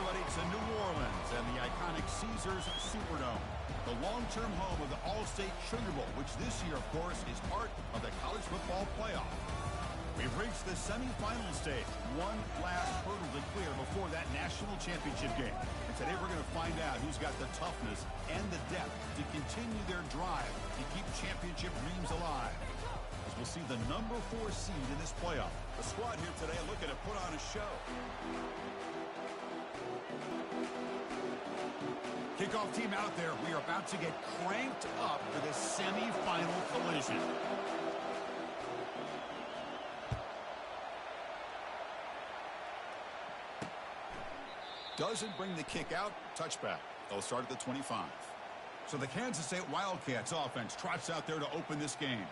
everybody, to New Orleans and the iconic Caesars Superdome, the long-term home of the All-State Sugar Bowl, which this year, of course, is part of the college football playoff. We've reached the semifinal stage, one last hurdle to clear before that national championship game. And today we're going to find out who's got the toughness and the depth to continue their drive to keep championship dreams alive. As we'll see the number 4 seed in this playoff. The squad here today looking to put on a show. Kickoff team out there. We are about to get cranked up for this semifinal collision. Doesn't bring the kick out. Touchback. They'll start at the 25. So the Kansas State Wildcats offense trots out there to open this game.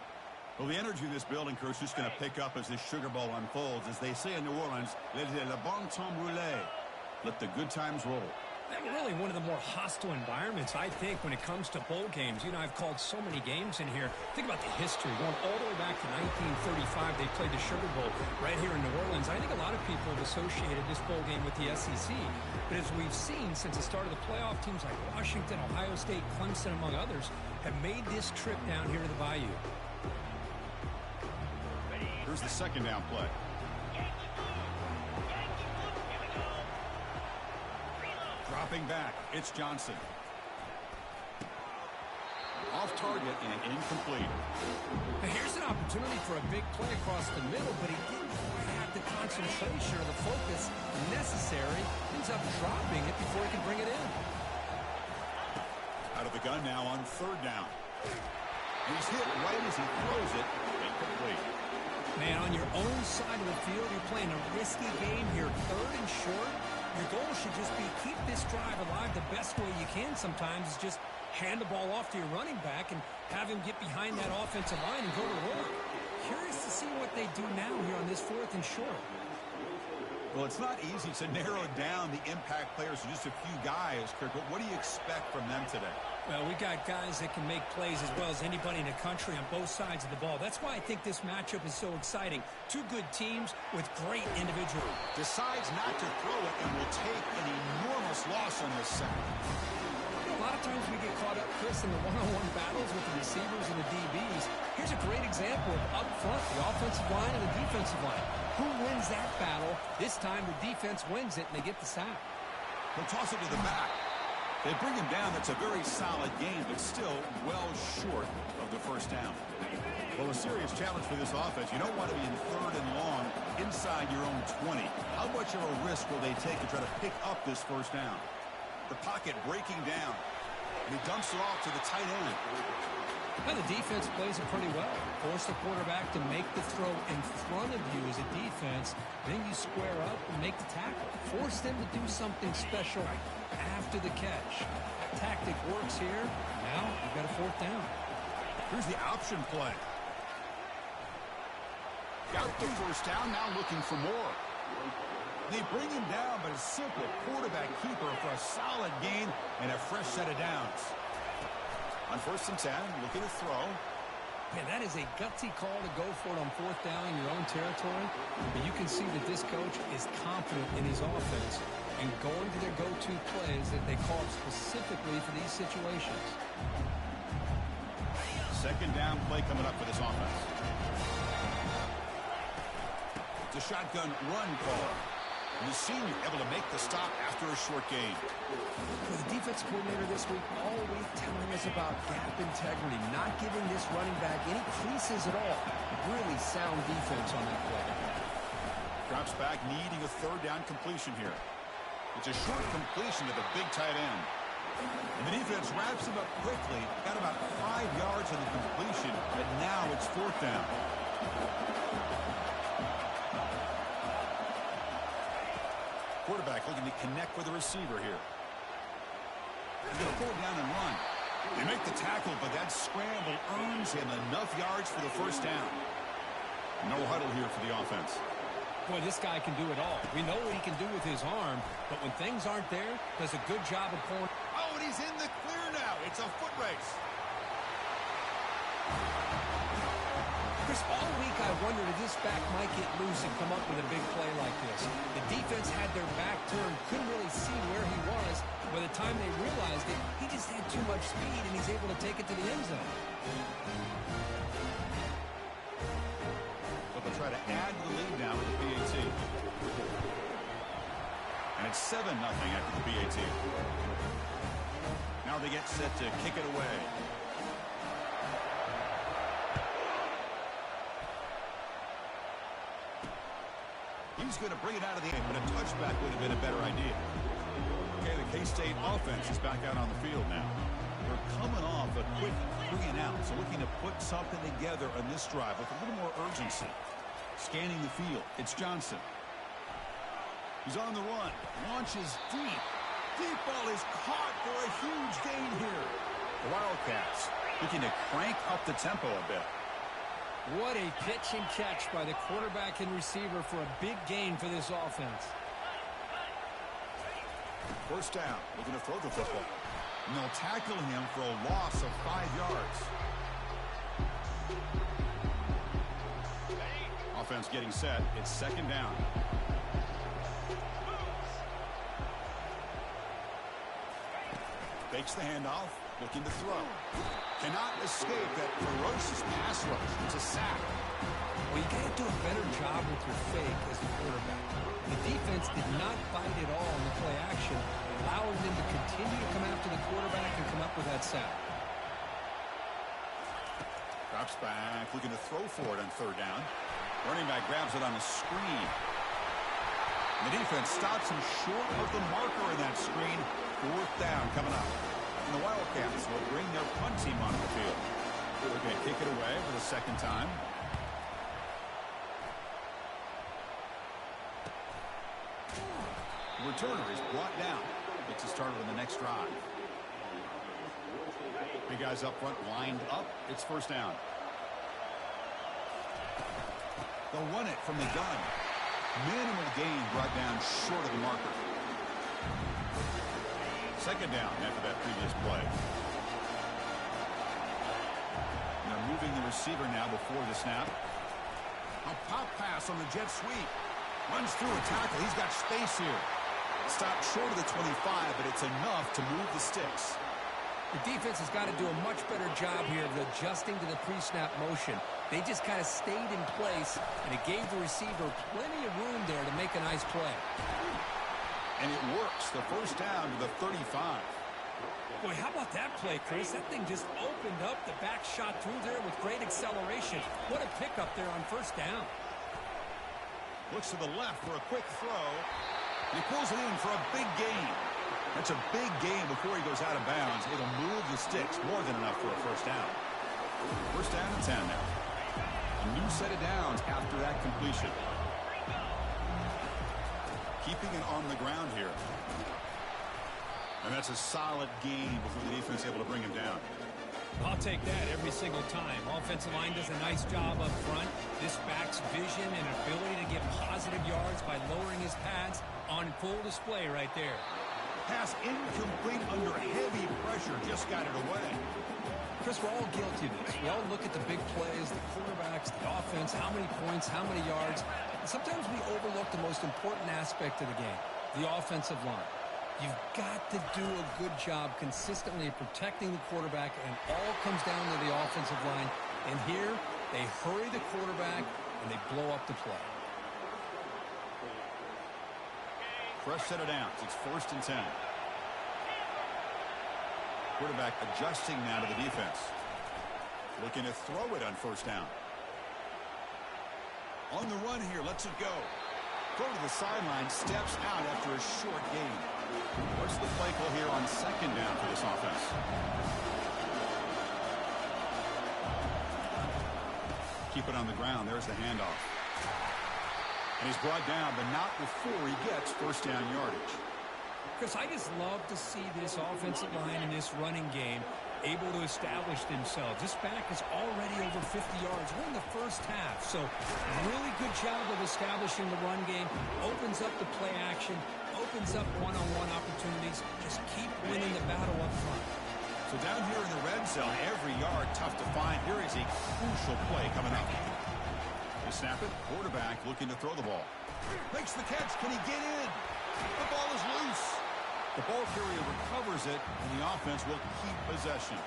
Well, the energy in this building, crew, is just going to pick up as this Sugar Bowl unfolds. As they say in New Orleans, le bon temps roulé. Let the good times roll. Really one of the more hostile environments, I think, when it comes to bowl games. You know, I've called so many games in here. Think about the history. Going all the way back to 1935, they played the Sugar Bowl right here in New Orleans. I think a lot of people have associated this bowl game with the SEC. But as we've seen since the start of the playoff, teams like Washington, Ohio State, Clemson, among others, have made this trip down here to the Bayou. Here's the second down play. Dropping back, it's Johnson. Off target and incomplete. Now here's an opportunity for a big play across the middle, but he didn't have the concentration or the focus necessary. Ends up dropping it before he can bring it in. Out of the gun now on third down. And he's hit right as he throws it. Incomplete. Man, on your own side of the field, you're playing a risky game here, third and short. Your goal should just be keep this drive alive the best way you can sometimes is just hand the ball off to your running back and have him get behind that offensive line and go to work. Curious to see what they do now here on this fourth and short. Well, it's not easy to narrow down the impact players to just a few guys, Kirk, but what do you expect from them today? Well, we got guys that can make plays as well as anybody in the country on both sides of the ball. That's why I think this matchup is so exciting. Two good teams with great individual. Decides not to throw it and will take an enormous loss on this sack. You know, a lot of times we get caught up, Chris, in the one-on-one battles with the receivers and the DBs. Here's a great example of up front, the offensive line and the defensive line. Who wins that battle? This time the defense wins it and they get the sack. They'll toss it to the back. They bring him down. That's a very solid game, but still well short of the first down. Well, a serious challenge for this offense. You don't want to be in third and long inside your own 20. How much of a risk will they take to try to pick up this first down? The pocket breaking down. And he dumps it off to the tight end. Now the defense plays it pretty well. Force the quarterback to make the throw in front of you as a defense. Then you square up and make the tackle. Force them to do something special after the catch. That tactic works here. Now you've got a fourth down. Here's the option play. Got the first down, now looking for more. They bring him down, but a simple quarterback keeper for a solid gain and a fresh set of downs. On first and 10, looking to throw. Man, that is a gutsy call to go for it on fourth down in your own territory. But you can see that this coach is confident in his offense and going to their go-to plays that they call specifically for these situations. Second down play coming up for this offense. It's a shotgun run call. The senior able to make the stop after a short gain. Well, the defense coordinator this week all week telling us about gap integrity, not giving this running back any creases at all. Really sound defense on that play. Drops back, needing a third down completion here. It's a short completion to the big tight end. And the defense wraps him up quickly. Got about 5 yards on the completion, but now it's fourth down. Quarterback looking to connect with the receiver here. He's going to pull it down and run. They make the tackle, but that scramble earns him enough yards for the first down. No huddle here for the offense. Boy, this guy can do it all. We know what he can do with his arm, but when things aren't there, does a good job of pulling. Oh, and he's in the clear now. It's a foot race. Chris, all week I wondered if this back might get loose and come up with a big play like this. The defense had their back turned, couldn't really see where he was. By the time they realized it, he just had too much speed, and he's able to take it to the end zone. But they'll try to add to the lead now with the PAT. And it's 7-0 after the PAT. Now they get set to kick it away. He's going to bring it out of the game, but a touchback would have been a better idea. Okay, the K-State offense is back out on the field now. They're coming off a quick 3-and-out, so looking to put something together on this drive with a little more urgency. Scanning the field, it's Johnson. He's on the run, launches deep. Deep ball is caught for a huge gain here. The Wildcats looking to crank up the tempo a bit. What a pitch and catch by the quarterback and receiver for a big gain for this offense. First down, looking to throw the football. And they'll tackle him for a loss of 5 yards. Offense getting set. It's second down. Fakes the handoff, looking to throw. Cannot escape that ferocious pass rush. It's a sack. Well, you got to do a better job with your fake as a quarterback. The defense did not bite at all in the play action, allowing them to continue to come after the quarterback and come up with that sack. Drops back, looking to throw for it on third down. Running back grabs it on a screen. And the defense stops him short of the marker in that screen. Fourth down coming up. And the Wildcats will bring their punt team onto the field. They're going to kick it away for the second time. The returner is brought down. Gets it started on the next drive. Big guys up front lined up. It's first down. They'll run it from the gun. Minimal gain brought down short of the marker. Second down after that previous play. And they're moving the receiver now before the snap. A pop pass on the jet sweep. Runs through a tackle. He's got space here. Stopped short of the 25, but it's enough to move the sticks. The defense has got to do a much better job here of adjusting to the pre-snap motion. They just kind of stayed in place, and it gave the receiver plenty of room there to make a nice play. And it works. The first down to the 35. Boy, how about that play, Chris? That thing just opened up. The back shot through there with great acceleration. What a pickup there on first down. Looks to the left for a quick throw. He pulls it in for a big gain. That's a big gain before he goes out of bounds. It'll move the sticks more than enough for a first down. First down and 10 now. A new set of downs after that completion. Keeping it on the ground here. And that's a solid gain before the defense is able to bring him down. I'll take that every single time. Offensive line does a nice job up front. This back's vision and ability to get positive yards by lowering his pads on full display right there. Pass incomplete under heavy pressure. Just got it away. Chris, we're all guilty of this. We all look at the big plays, the quarterbacks, the offense, how many points, how many yards. And sometimes we overlook the most important aspect of the game, the offensive line. You've got to do a good job consistently protecting the quarterback, and all comes down to the offensive line. And here, they hurry the quarterback, and they blow up the play. Fresh set of downs. It's first and 10. Quarterback adjusting now to the defense. Looking to throw it on first down. On the run here, lets it go. Throw to the sideline, steps out after a short gain. What's the play call here on second down for this offense? Keep it on the ground. There's the handoff. And he's brought down, but not before he gets first down yardage. Chris, I just love to see this offensive line in this running game able to establish themselves. This back is already over 50 yards. We're in the first half, so really good job of establishing the run game. Opens up the play action, opens up one-on-one opportunities. Just keep winning the battle up front. So down here in the red zone, every yard tough to find. Here is a crucial play coming up. To snap it, quarterback looking to throw the ball. Makes the catch. Can he get in? The ball is loose. The ball carrier recovers it, and the offense will keep possession.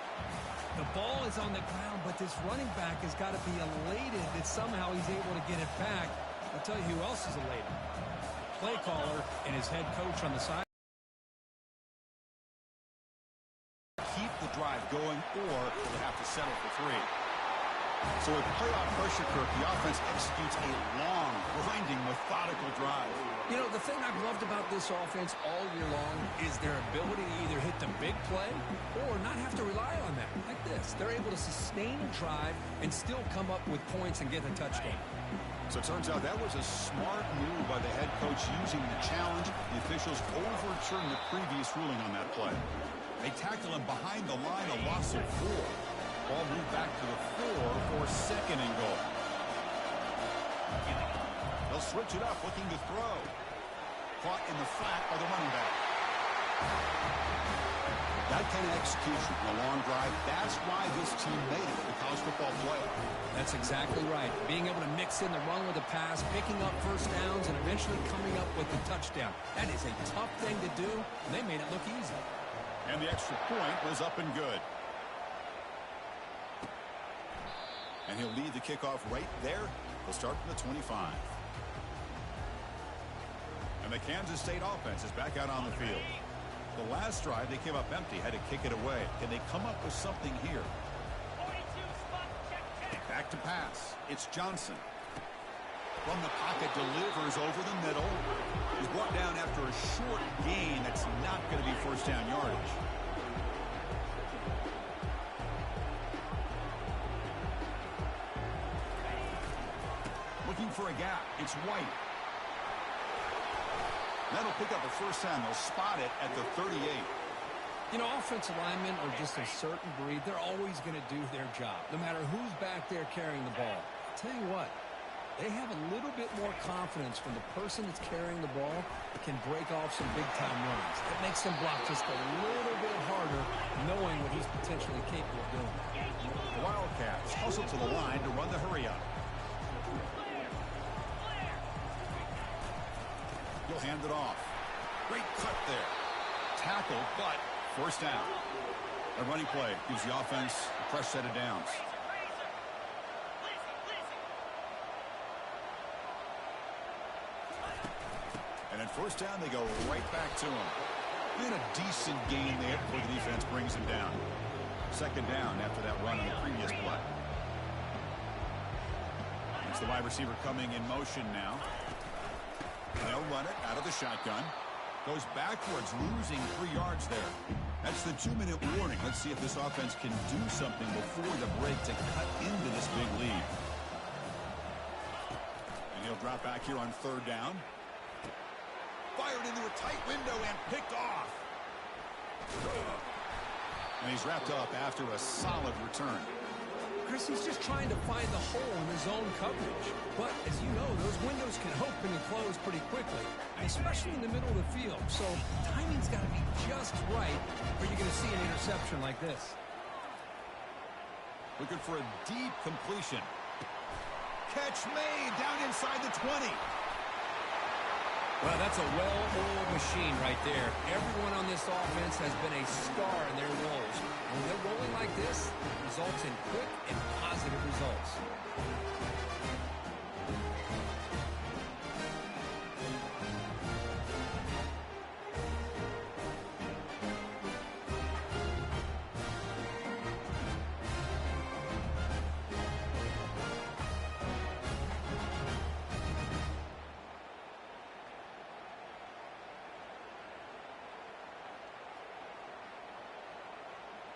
The ball is on the ground, but this running back has got to be elated that somehow he's able to get it back. I'll tell you who else is elated. Play caller and his head coach on the side. Keep the drive going, or they'll have to settle for 3. So with playoff pressure, Kirk, the offense executes a long, grinding, methodical drive. You know, the thing I've loved about this offense all year long is their ability to either hit the big play or not have to rely on that. Like this. They're able to sustain a drive and still come up with points and get a touchdown. So it turns out that was a smart move by the head coach using the challenge. The officials overturned the previous ruling on that play. They tackle him behind the line, a loss of 4. Ball moved back to the 4 for 2nd and goal. They'll switch it up, looking to throw. Caught in the flat by the running back. That kind of execution in a long drive, that's why this team made it to the college football playoff. That's exactly right. Being able to mix in the run with the pass, picking up first downs, and eventually coming up with the touchdown. That is a tough thing to do, and they made it look easy. And the extra point was up and good. And he'll lead the kickoff right there. We'll start from the 25. And the Kansas State offense is back out on the field. The last drive, they came up empty, had to kick it away. Can they come up with something here? Back to pass. It's Johnson. From the pocket, delivers over the middle. He's brought down after a short gain that's not going to be first down yardage. Looking for a gap. It's White. That'll pick up a first down. They'll spot it at the 38. You know, offensive linemen are just a certain breed. They're always going to do their job, no matter who's back there carrying the ball. I'll tell you what, they have a little bit more confidence when the person that's carrying the ball can break off some big-time runs. It makes them block just a little bit harder, knowing what he's potentially capable of doing. The Wildcats hustle to the line to run the hurry-up. He'll hand it off. Great cut there. Tackle, but first down. A running play gives the offense a fresh set of downs. And then first down, they go right back to him. And a decent gain there before the defense brings him down. Second down after that run on the previous play. It's the wide receiver coming in motion now. They'll run it out of the shotgun. Goes backwards, losing 3 yards there. That's the 2-minute warning. Let's see if this offense can do something before the break to cut into this big lead. And he'll drop back here on 3rd down. Fired into a tight window and picked off. And he's wrapped up after a solid return. Chris, he's just trying to find the hole in his zone coverage. But, as you know, those windows can open and close pretty quickly, especially in the middle of the field. So, timing's got to be just right, or you're going to see an interception like this. Looking for a deep completion. Catch made down inside the 20. Well, that's a well-oiled machine right there. Everyone on this offense has been a star in their roles. And when they're rolling like this, it results in quick and positive results.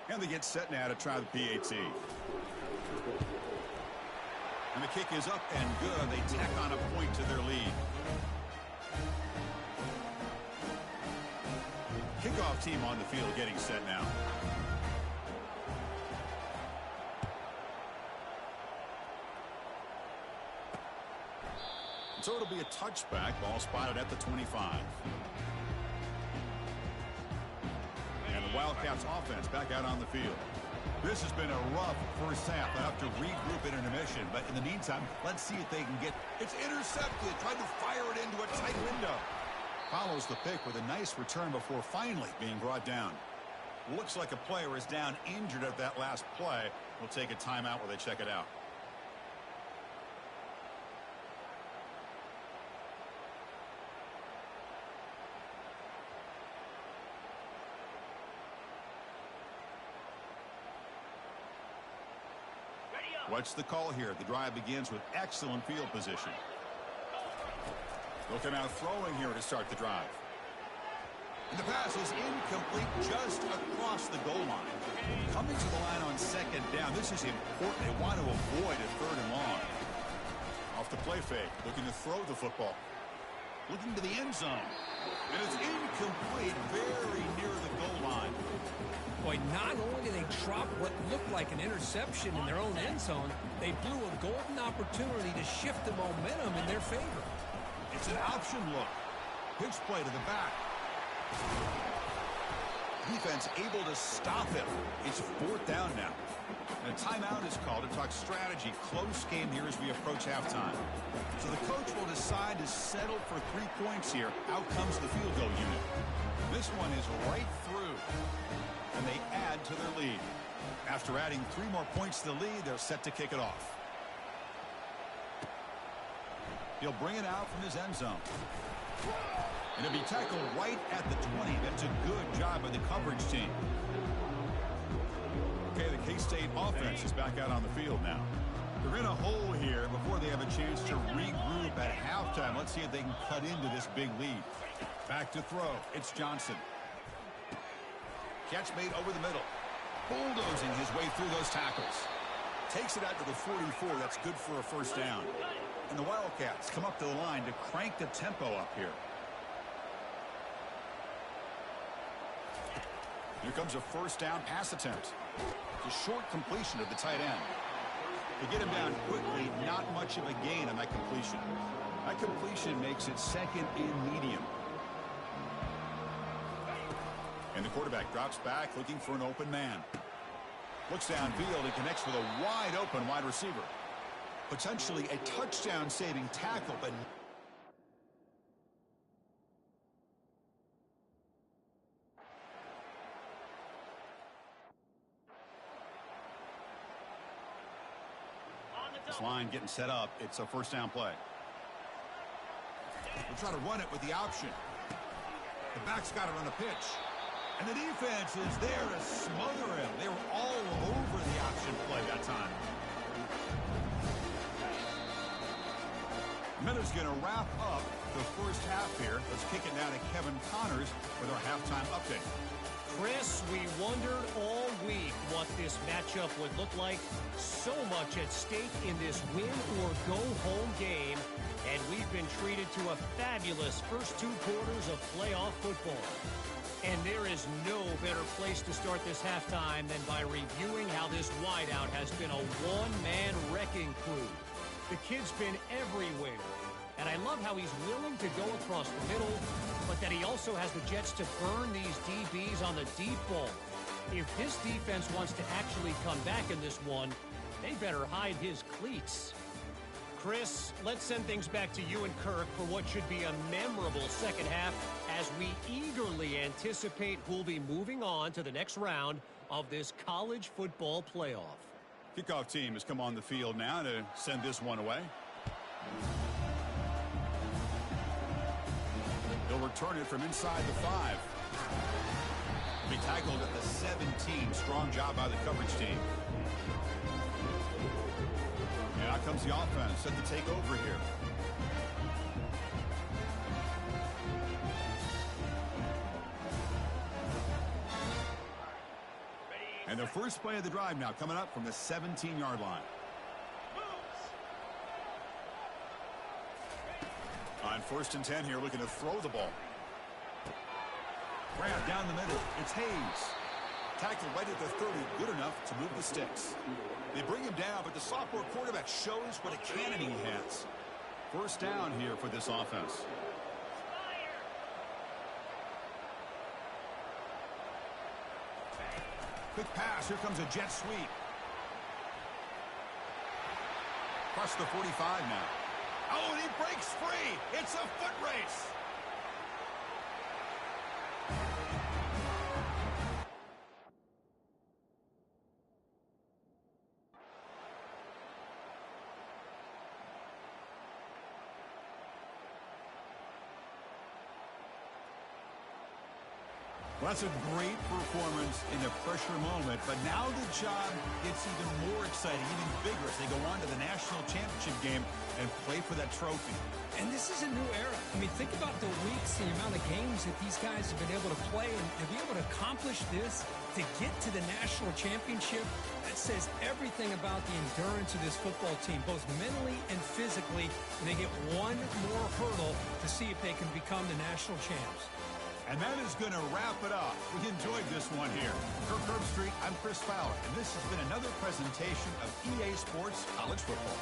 And they get set now to try the PAT. And the kick is up and good. They tack on a point to their lead. Kickoff team on the field getting set now. So it'll be a touchback. Ball spotted at the 25. And the Wildcats offense back out on the field. This has been a rough first half. They'll have to regroup in intermission. But in the meantime, let's see if they can get... It's intercepted. Trying to fire it into a tight window. Follows the pick with a nice return before finally being brought down. Looks like a player is down injured at that last play. We'll take a timeout while they check it out. What's the call here? The drive begins with excellent field position. Looking out throwing here to start the drive. And the pass is incomplete just across the goal line. Coming to the line on second down. This is important. They want to avoid a third and long. Off the play fake. Looking to throw the football. Looking to the end zone. And it's incomplete very near the goal line. Boy, not only did they drop what looked like an interception in their own end zone, they blew a golden opportunity to shift the momentum in their favor. It's an option look. Pitch play to the back. Defense able to stop him. It's fourth down now. And a timeout is called to talk strategy. Close game here as we approach halftime. So the coach will decide to settle for 3 points here. Out comes the field goal unit. This one is right through. And they add to their lead. After adding 3 more points to the lead, they're set to kick it off. He'll bring it out from his end zone. And it'll be tackled right at the 20. That's a good job by the coverage team. Okay, the K-State offense is back out on the field now. They're in a hole here before they have a chance to regroup at halftime. Let's see if they can cut into this big lead. Back to throw. It's Johnson. Catch made over the middle. Bulldozing his way through those tackles. Takes it out to the 44. That's good for a first down. And the Wildcats come up to the line to crank the tempo up here. Here comes a first down pass attempt. It's a short completion of the tight end. To get him down quickly, not much of a gain on that completion. That completion makes it second and medium. And the quarterback drops back looking for an open man. Looks downfield and connects with a wide open wide receiver. Potentially a touchdown saving tackle, but this line getting set up. It's a first down play. We'll try to run it with the option. The back's got it on the pitch. And the defense is there to smother him. They were all over the option play that time. Minute's going to wrap up the first half here. Let's kick it down to Kevin Connors with our halftime update. Chris, we wondered all week what this matchup would look like. So much at stake in this win-or-go-home game. And we've been treated to a fabulous first 2 quarters of playoff football. And there is no better place to start this halftime than by reviewing how this wideout has been a one-man wrecking crew. The kid's been everywhere. And I love how he's willing to go across the middle, but that he also has the jets to burn these DBs on the deep ball. If this defense wants to actually come back in this one, they better hide his cleats. Chris, let's send things back to you and Kirk for what should be a memorable second half as we eagerly anticipate who'll be moving on to the next round of this college football playoff. Kickoff team has come on the field now to send this one away. They'll return it from inside the 5. Be tackled at the 17. Strong job by the coverage team. And out comes the offense set to take over here. And the first play of the drive now coming up from the 17-yard line. On 1st and 10 here, looking to throw the ball. Grab down the middle. It's Hayes. Tackled right at the 30. Good enough to move the sticks. They bring him down, but the sophomore quarterback shows what a cannon he has. First down here for this offense. Quick pass. Here comes a jet sweep. Across the 45 now. Oh, and he breaks free. It's a foot race. Well, that's a great performance in a pressure moment, but now the job gets even more exciting, even bigger as they go on to the national championship game and play for that trophy. And this is a new era. I mean, think about the weeks, the amount of games that these guys have been able to play, and to be able to accomplish this, to get to the national championship, that says everything about the endurance of this football team, both mentally and physically, and they get one more hurdle to see if they can become the national champs. And that is going to wrap it up. We enjoyed this one here. For Curb Street, I'm Chris Fowler, and this has been another presentation of EA Sports College Football.